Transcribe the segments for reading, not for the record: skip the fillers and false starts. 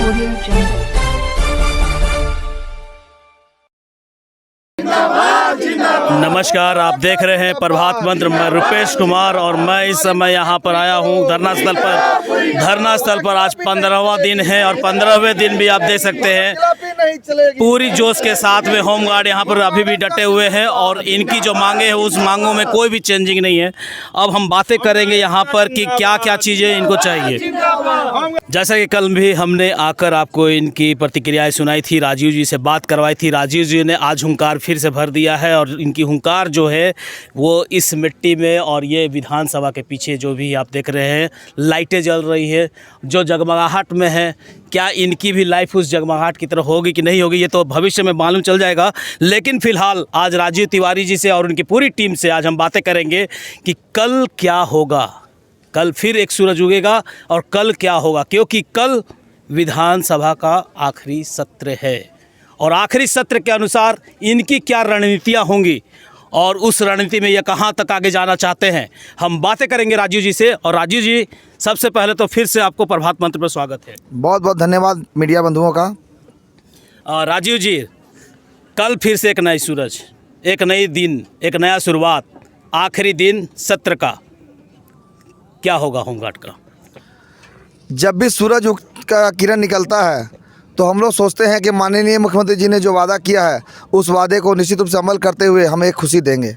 Audio Jungle. नमस्कार, आप देख रहे हैं प्रभात मंत्र। मैं रुपेश कुमार और मैं इस समय यहाँ पर आया हूँ धरना स्थल पर आज 15वां दिन है और 15वें दिन भी आप देख सकते हैं पूरी जोश के साथ में होमगार्ड यहाँ पर अभी भी डटे हुए हैं और इनकी जो मांगे हैं उस मांगों में कोई भी चेंजिंग नहीं है। अब हम बातें करेंगे यहाँ पर कि क्या क्या चीज़ें इनको चाहिए। जैसा कि कल भी हमने आकर आपको इनकी प्रतिक्रियाएं सुनाई थी, राजीव जी से बात करवाई थी। राजीव जी ने आज हुंकार फिर से भर दिया है और इनकी हुंकार जो है वो इस मिट्टी में और ये विधानसभा के पीछे जो भी आप देख रहे हैं लाइटें जल रही है जो जगमगाहट में है। क्या इनकी भी लाइफ उस जगमगाहट की तरह होगी कि नहीं होगी ये तो भविष्य में मालूम चल जाएगा। लेकिन फ़िलहाल आज राजीव तिवारी जी से और उनकी पूरी टीम से आज हम बातें करेंगे कि कल क्या होगा। कल फिर एक सूरज उगेगा और कल क्या होगा, क्योंकि कल विधानसभा का आखिरी सत्र है और आखिरी सत्र के अनुसार इनकी क्या रणनीतियाँ होंगी और उस रणनीति में ये कहाँ तक आगे जाना चाहते हैं। हम बातें करेंगे राजीव जी से। और राजीव जी, सबसे पहले तो फिर से आपको प्रभात मंत्र पर स्वागत है। बहुत बहुत धन्यवाद मीडिया बंधुओं का। राजीव जी, कल फिर से एक नई सूरज, एक नई दिन, एक नया शुरुआत, आखिरी दिन सत्र का, क्या होगा होमगार्ड का? जब भी सूरज का किरण निकलता है तो हम लोग सोचते हैं कि माननीय मुख्यमंत्री जी ने जो वादा किया है उस वादे को निश्चित रूप से अमल करते हुए हमें एक खुशी देंगे।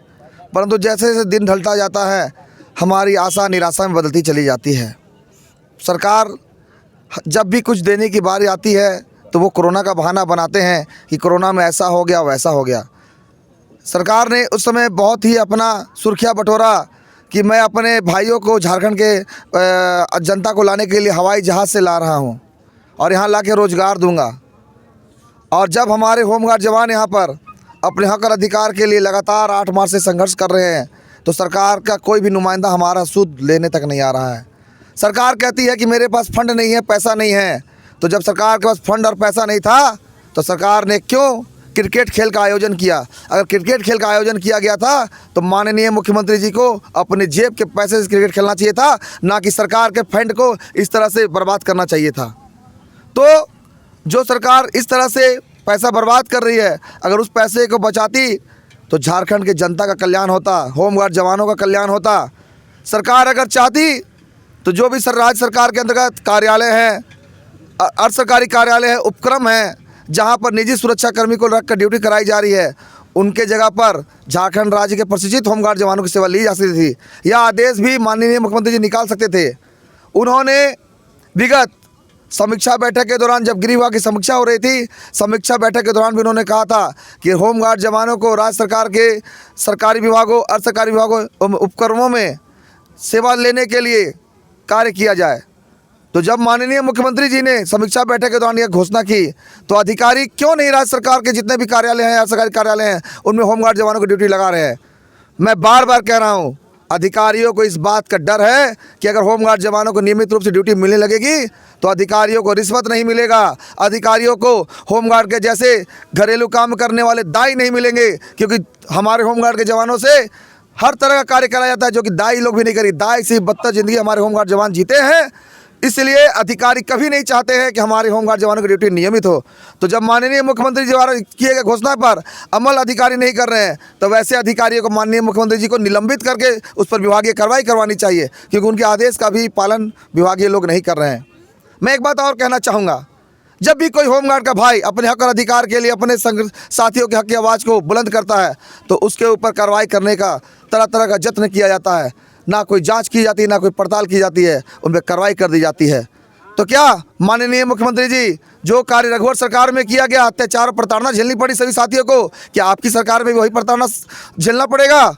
परंतु जैसे जैसे दिन ढलता जाता है हमारी आशा निराशा में बदलती चली जाती है। सरकार जब भी कुछ देने की बारी आती है तो वो कोरोना का बहाना बनाते हैं कि कोरोना में ऐसा हो गया वैसा हो गया। सरकार ने उस समय बहुत ही अपना सुर्खियाँ बटोरा कि मैं अपने भाइयों को झारखंड के जनता को लाने के लिए हवाई जहाज़ से ला रहा हूँ और यहाँ ला के रोज़गार दूंगा। और जब हमारे होमगार्ड जवान यहाँ पर अपने हक और अधिकार के लिए लगातार 8 मार्च से संघर्ष कर रहे हैं तो सरकार का कोई भी नुमाइंदा हमारा सूद लेने तक नहीं आ रहा है। सरकार कहती है कि मेरे पास फंड नहीं है, पैसा नहीं है। तो जब सरकार के पास फंड और पैसा नहीं था तो सरकार ने क्यों क्रिकेट खेल का आयोजन किया? अगर क्रिकेट खेल का आयोजन किया गया था तो माननीय मुख्यमंत्री जी को अपने जेब के पैसे से क्रिकेट खेलना चाहिए था, ना कि सरकार के फंड को इस तरह से बर्बाद करना चाहिए था। तो जो सरकार इस तरह से पैसा बर्बाद कर रही है, अगर उस पैसे को बचाती तो झारखंड के जनता का कल्याण होता, होमगार्ड जवानों का कल्याण होता। सरकार अगर चाहती तो जो भी राज्य सरकार के अंतर्गत कार्यालय हैं, अर्ध सरकारी कार्यालय हैं, उपक्रम हैं, जहां पर निजी सुरक्षाकर्मी को रख कर ड्यूटी कराई जा रही है, उनके जगह पर झारखंड राज्य के प्रशिक्षित होमगार्ड जवानों की सेवा ली जा सकती थी। यह आदेश भी माननीय मुख्यमंत्री जी निकाल सकते थे। उन्होंने विगत समीक्षा बैठक के दौरान, जब गृह विभाग की समीक्षा हो रही थी, समीक्षा बैठक के दौरान भी उन्होंने कहा था कि होमगार्ड जवानों को राज्य सरकार के सरकारी विभागों, अर्ध सरकारी विभागों, उपक्रमों में सेवा लेने के लिए कार्य किया जाए। तो जब माननीय मुख्यमंत्री जी ने समीक्षा बैठक के दौरान यह घोषणा की तो अधिकारी क्यों नहीं राज्य सरकार के जितने भी कार्यालय हैं, अर्ध सरकारी कार्यालय हैं, उनमें होमगार्ड जवानों को ड्यूटी लगा रहे हैं? मैं बार बार कह रहा हूँ, अधिकारियों को इस बात का डर है कि अगर होमगार्ड जवानों को नियमित रूप से ड्यूटी मिलने लगेगी तो अधिकारियों को रिश्वत नहीं मिलेगा, अधिकारियों को होमगार्ड के जैसे घरेलू काम करने वाले दाई नहीं मिलेंगे, क्योंकि हमारे होमगार्ड के जवानों से हर तरह का कार्य कराया जाता है जो कि दाई लोग भी नहीं करी। दाई से बदतर जिंदगी हमारे होमगार्ड जवान जीते हैं। इसलिए अधिकारी कभी नहीं चाहते हैं कि हमारे होमगार्ड जवानों की ड्यूटी नियमित हो। तो जब माननीय मुख्यमंत्री जी द्वारा किए गए घोषणा पर अमल अधिकारी नहीं कर रहे हैं तो वैसे अधिकारियों को माननीय मुख्यमंत्री जी को निलंबित करके उस पर विभागीय कार्रवाई करवानी चाहिए, क्योंकि उनके आदेश का भी पालन विभागीय लोग नहीं कर रहे हैं। मैं एक बात और कहना चाहूँगा, जब भी कोई होमगार्ड का भाई अपने हक और अधिकार के लिए अपने साथियों के हक की आवाज़ को बुलंद करता है तो उसके ऊपर कार्रवाई करने का तरह तरह का यत्न किया जाता है। ना कोई जांच की जाती है, ना कोई पड़ताल की जाती है, उन पर कार्रवाई कर दी जाती है। तो क्या माननीय मुख्यमंत्री जी, जो कार्य रघुवर सरकार में किया गया, अत्याचार और प्रताड़ना झेलनी पड़ी सभी साथियों को, क्या आपकी सरकार में भी वही प्रताड़ना झेलना पड़ेगा?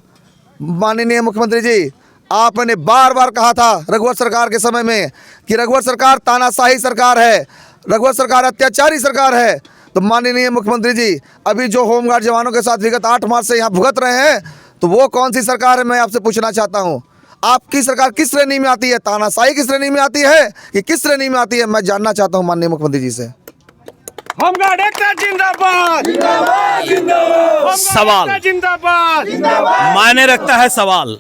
माननीय मुख्यमंत्री जी, आपने बार बार कहा था रघुवर सरकार के समय में कि रघुवर सरकार तानाशाही सरकार है, रघुवर सरकार अत्याचारी सरकार है। तो माननीय मुख्यमंत्री जी, अभी जो होमगार्ड जवानों के साथ विगत 8 मार्च से यहाँ भुगत रहे हैं तो वो कौन सी सरकार है? मैं आपसे पूछना चाहता हूँ, आपकी सरकार किस श्रेणी में आती है? तानाशाही की श्रेणी में आती है कि किस श्रेणी में आती है? मैं जानना चाहता हूँ माननीय मुख्यमंत्री जी से। होमगार्ड एकता जिंदाबाद, जिंदाबाद, जिंदाबाद। सवाल जिंदाबाद, मायने रखता है सवाल।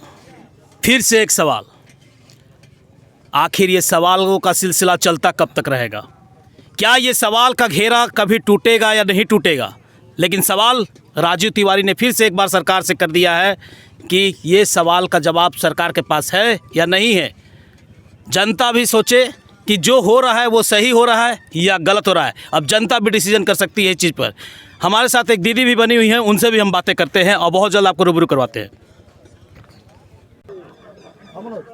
फिर से एक सवाल, आखिर ये सवालों का सिलसिला चलता कब तक रहेगा? क्या ये सवाल का घेरा कभी टूटेगा या नहीं टूटेगा? लेकिन सवाल राजीव तिवारी ने फिर से एक बार सरकार से कर दिया है कि ये सवाल का जवाब सरकार के पास है या नहीं है। जनता भी सोचे कि जो हो रहा है वो सही हो रहा है या गलत हो रहा है। अब जनता भी डिसीजन कर सकती है इस चीज़ पर। हमारे साथ एक दीदी भी बनी हुई हैं, उनसे भी हम बातें करते हैं और बहुत जल्द आपको रूबरू करवाते हैं।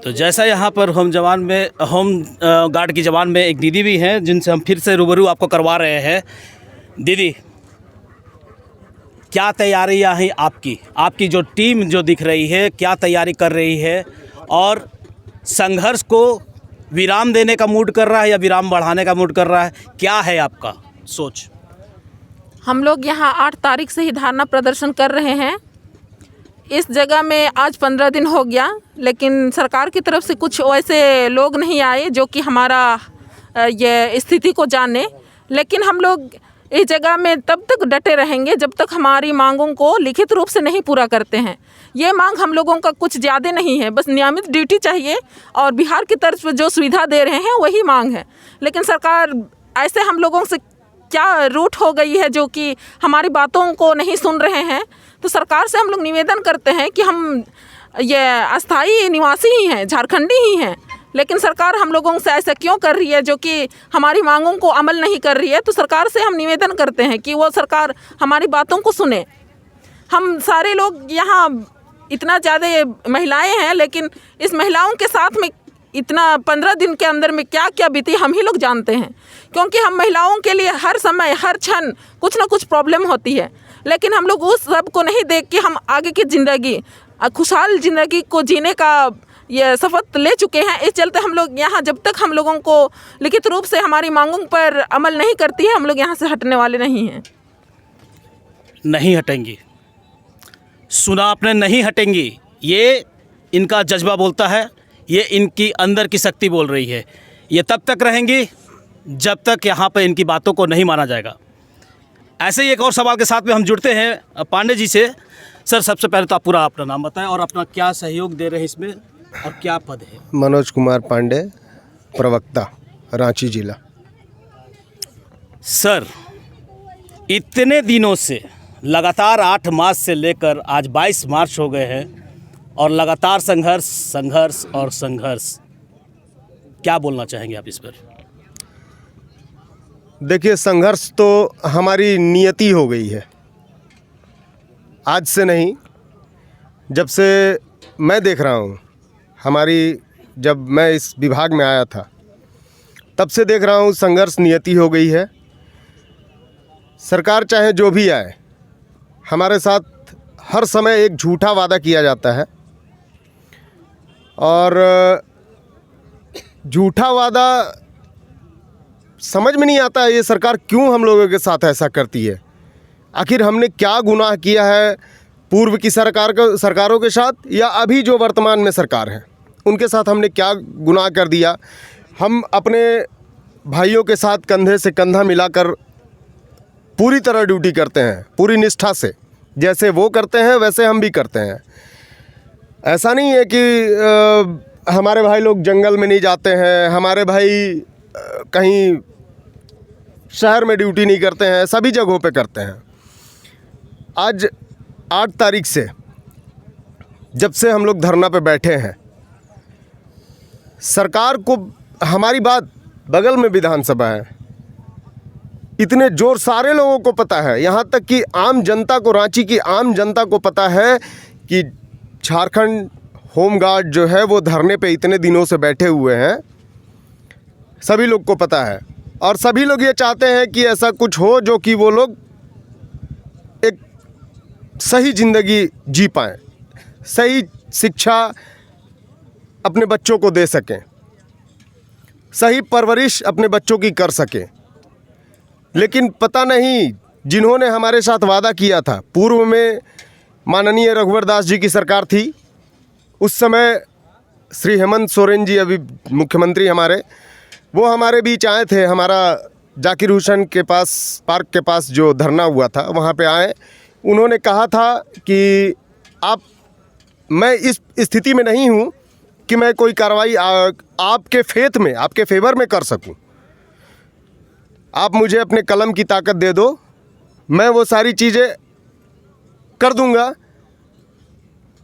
तो जैसा यहाँ पर होम गार्ड की जवान में एक दीदी भी हैं जिनसे हम फिर से रूबरू आपको करवा रहे हैं। दीदी, क्या तैयारियाँ हैं आपकी जो टीम जो दिख रही है क्या तैयारी कर रही है, और संघर्ष को विराम देने का मूड कर रहा है या विराम बढ़ाने का मूड कर रहा है? क्या है आपका सोच? हम लोग यहाँ 8 तारीख से ही धरना प्रदर्शन कर रहे हैं। इस जगह में आज 15 दिन हो गया, लेकिन सरकार की तरफ से कुछ वैसे लोग नहीं आए जो कि हमारा ये स्थिति को जाने। लेकिन हम लोग इस जगह में तब तक डटे रहेंगे जब तक हमारी मांगों को लिखित रूप से नहीं पूरा करते हैं। ये मांग हम लोगों का कुछ ज़्यादा नहीं है, बस नियमित ड्यूटी चाहिए और बिहार की तरफ से जो सुविधा दे रहे हैं वही मांग है। लेकिन सरकार ऐसे हम लोगों से क्या रूठ हो गई है जो कि हमारी बातों को नहीं सुन रहे हैं। तो सरकार से हम लोग निवेदन करते हैं कि हम ये अस्थाई निवासी ही हैं, झारखंडी ही हैं, लेकिन सरकार हम लोगों से ऐसा क्यों कर रही है जो कि हमारी मांगों को अमल नहीं कर रही है। तो सरकार से हम निवेदन करते हैं कि वो सरकार हमारी बातों को सुने। हम सारे लोग यहाँ इतना ज़्यादा महिलाएं हैं, लेकिन इस महिलाओं के साथ में इतना 15 दिन के अंदर में क्या क्या बीती हम ही लोग जानते हैं, क्योंकि हम महिलाओं के लिए हर समय हर क्षण कुछ ना कुछ प्रॉब्लम होती है। लेकिन हम लोग उस सब को नहीं देख के हम आगे की ज़िंदगी, खुशहाल ज़िंदगी को जीने का ये शपथ ले चुके हैं। इस चलते हम लोग यहाँ जब तक हम लोगों को लिखित रूप से हमारी मांगों पर अमल नहीं करती है, हम लोग यहाँ से हटने वाले नहीं हैं। नहीं हटेंगी, सुना आपने, नहीं हटेंगी। ये इनका जज्बा बोलता है, ये इनकी अंदर की शक्ति बोल रही है। ये तब तक रहेंगी जब तक यहाँ पर इनकी बातों को नहीं माना जाएगा। ऐसे ही एक और सवाल के साथ में हम जुड़ते हैं पांडे जी से। सर, सबसे पहले तो आप पूरा अपना नाम बताएं और अपना क्या सहयोग दे रहे हैं इसमें और क्या पद है? मनोज कुमार पांडे, प्रवक्ता, रांची जिला। सर, इतने दिनों से लगातार 8 मार्च से लेकर आज 22 मार्च हो गए हैं और लगातार संघर्ष और संघर्ष, क्या बोलना चाहेंगे आप इस पर? देखिए, संघर्ष तो हमारी नियति हो गई है। आज से नहीं, जब से मैं देख रहा हूँ, जब मैं इस विभाग में आया था तब से देख रहा हूँ संघर्ष नियति हो गई है। सरकार चाहे जो भी आए, हमारे साथ हर समय एक झूठा वादा किया जाता है और झूठा वादा समझ में नहीं आता है ये सरकार क्यों हम लोगों के साथ ऐसा करती है। आखिर हमने क्या गुनाह किया है पूर्व की सरकारों के साथ या अभी जो वर्तमान में सरकार है उनके साथ हमने क्या गुनाह कर दिया। हम अपने भाइयों के साथ कंधे से कंधा मिलाकर पूरी तरह ड्यूटी करते हैं, पूरी निष्ठा से। जैसे वो करते हैं वैसे हम भी करते हैं। ऐसा नहीं है कि हमारे भाई लोग जंगल में नहीं जाते हैं, हमारे भाई कहीं शहर में ड्यूटी नहीं करते हैं, सभी जगहों पे करते हैं। आज 8 तारीख से जब से हम लोग धरना पे बैठे हैं, सरकार को हमारी बात, बगल में विधानसभा है, इतने जोर सारे लोगों को पता है, यहाँ तक कि आम जनता को, रांची की आम जनता को पता है कि झारखंड होमगार्ड जो है वो धरने पे इतने दिनों से बैठे हुए हैं। सभी लोग को पता है और सभी लोग ये चाहते हैं कि ऐसा कुछ हो जो कि वो लोग एक सही ज़िंदगी जी पाएँ, सही शिक्षा अपने बच्चों को दे सकें, सही परवरिश अपने बच्चों की कर सकें। लेकिन पता नहीं, जिन्होंने हमारे साथ वादा किया था, पूर्व में माननीय रघुवर दास जी की सरकार थी, उस समय श्री हेमंत सोरेन जी अभी मुख्यमंत्री हमारे, वो हमारे बीच आए थे। हमारा जाकिर हुसैन के पास, पार्क के पास जो धरना हुआ था वहाँ पे आए। उन्होंने कहा था कि मैं इस स्थिति में नहीं हूँ कि मैं कोई कार्रवाई आपके फेवर में कर सकूँ। आप मुझे अपने कलम की ताकत दे दो, मैं वो सारी चीज़ें कर दूंगा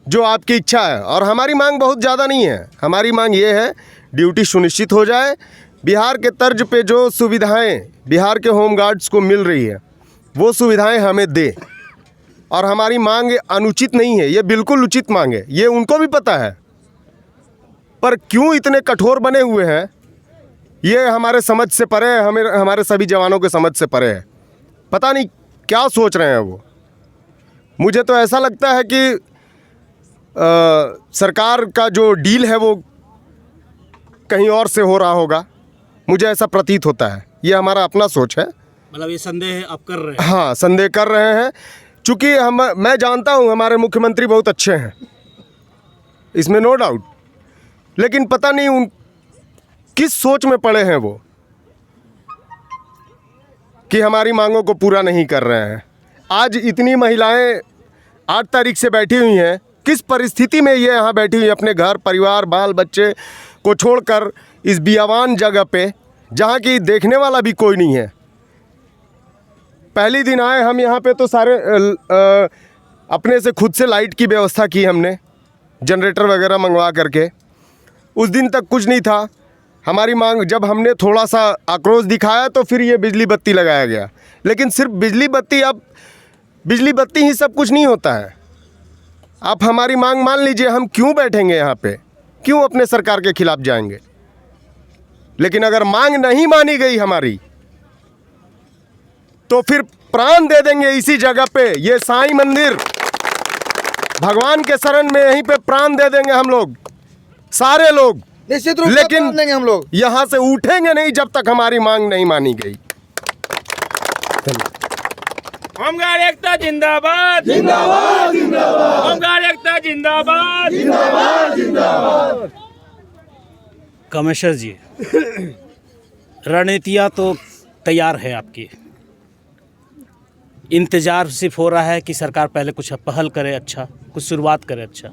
जो आपकी इच्छा है। और हमारी मांग बहुत ज़्यादा नहीं है, हमारी मांग ये है ड्यूटी सुनिश्चित हो जाए, बिहार के तर्ज पे जो सुविधाएं बिहार के होम गार्ड्स को मिल रही है वो सुविधाएं हमें दे। और हमारी मांग अनुचित नहीं है, ये बिल्कुल उचित मांग है, ये उनको भी पता है, पर क्यों इतने कठोर बने हुए हैं ये हमारे समझ से परे है, हमारे सभी जवानों के समझ से परे है। पता नहीं क्या सोच रहे हैं वो। मुझे तो ऐसा लगता है कि सरकार का जो डील है वो कहीं और से हो रहा होगा, मुझे ऐसा प्रतीत होता है। ये हमारा अपना सोच है। मतलब ये संदेह आप कर रहे हैं? हाँ, संदेह कर रहे हैं, चूँकि मैं जानता हूँ हमारे मुख्यमंत्री बहुत अच्छे हैं, इसमें नो डाउट, लेकिन पता नहीं उन किस सोच में पड़े हैं वो कि हमारी मांगों को पूरा नहीं कर रहे हैं। आज इतनी महिलाएं 8 तारीख से बैठी हुई हैं, किस परिस्थिति में ये यहाँ बैठी हुई अपने घर परिवार बाल बच्चे को छोड़कर इस बियावान जगह पे, जहाँ की देखने वाला भी कोई नहीं है। पहली दिन आए हम यहाँ पे तो सारे अपने से खुद से लाइट की व्यवस्था की हमने, जनरेटर वगैरह मंगवा करके। उस दिन तक कुछ नहीं था। हमारी मांग जब हमने थोड़ा सा आक्रोश दिखाया तो फिर ये बिजली बत्ती लगाया गया। लेकिन सिर्फ बिजली बत्ती, अब बिजली बत्ती ही सब कुछ नहीं होता है। आप हमारी मांग मान लीजिए, हम क्यों बैठेंगे यहाँ पे, क्यों अपने सरकार के खिलाफ जाएंगे। लेकिन अगर मांग नहीं मानी गई हमारी तो फिर प्राण दे देंगे इसी जगह पे। ये साईं मंदिर, भगवान के शरण में यहीं पे प्राण दे देंगे हम लोग, सारे लोग, निश्चित रूप से लेकिन प्राण देंगे हम लोग। यहाँ से उठेंगे नहीं जब तक हमारी मांग नहीं मानी गई। होमगार्ड एकता जिंदाबाद, जिंदाबाद, जिंदाबाद। होमगार्ड एकता जिंदाबाद, जिंदाबाद, जिंदाबाद। कमिश्नर जी, रणनीतियाँ तो तैयार है आपकी, इंतज़ार सिर्फ हो रहा है कि सरकार पहले कुछ पहल करे, अच्छा कुछ शुरुआत करे। अच्छा,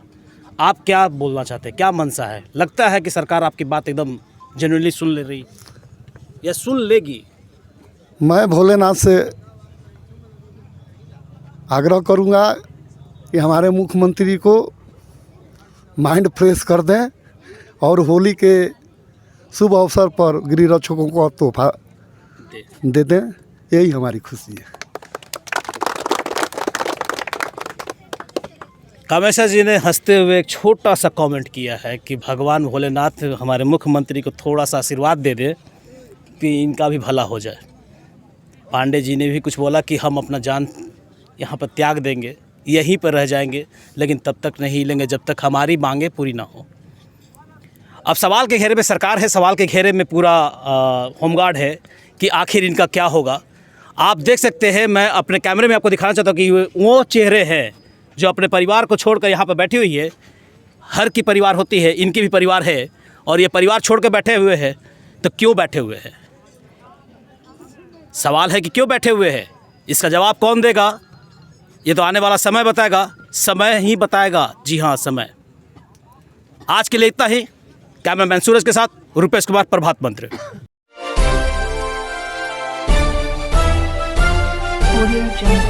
आप क्या बोलना चाहते हैं, क्या मनसा है? लगता है कि सरकार आपकी बात एकदम जेन्युइनली सुन ले रही या सुन लेगी? मैं भोलेनाथ से आग्रह करूंगा कि हमारे मुख्यमंत्री को माइंड फ्रेश कर दें और होली के शुभ अवसर पर गृह रक्षकों को तोहफा दे दें, यही हमारी खुशी है। कमिश्नर जी ने हंसते हुए एक छोटा सा कमेंट किया है कि भगवान भोलेनाथ हमारे मुख्यमंत्री को थोड़ा सा आशीर्वाद दे दे कि इनका भी भला हो जाए। पांडे जी ने भी कुछ बोला कि हम अपना जान यहाँ पर त्याग देंगे, यहीं पर रह जाएंगे, लेकिन तब तक नहीं हिलेंगे जब तक हमारी मांगे पूरी ना हो। अब सवाल के घेरे में सरकार है, सवाल के घेरे में पूरा होमगार्ड है कि आखिर इनका क्या होगा। आप देख सकते हैं, मैं अपने कैमरे में आपको दिखाना चाहता हूँ कि वो चेहरे हैं जो अपने परिवार को छोड़कर यहाँ पर बैठी हुई है। हर की परिवार होती है, इनकी भी परिवार है, और ये परिवार छोड़ कर बैठे हुए हैं। तो क्यों बैठे हुए हैं? सवाल है कि क्यों बैठे हुए हैं। इसका जवाब कौन देगा, ये तो आने वाला समय बताएगा, समय ही बताएगा। जी हाँ, समय। आज के लिए इतना ही। कैमरामैन सूरज के साथ रुपेश कुमार, प्रभात मंत्र। Audio Jungle.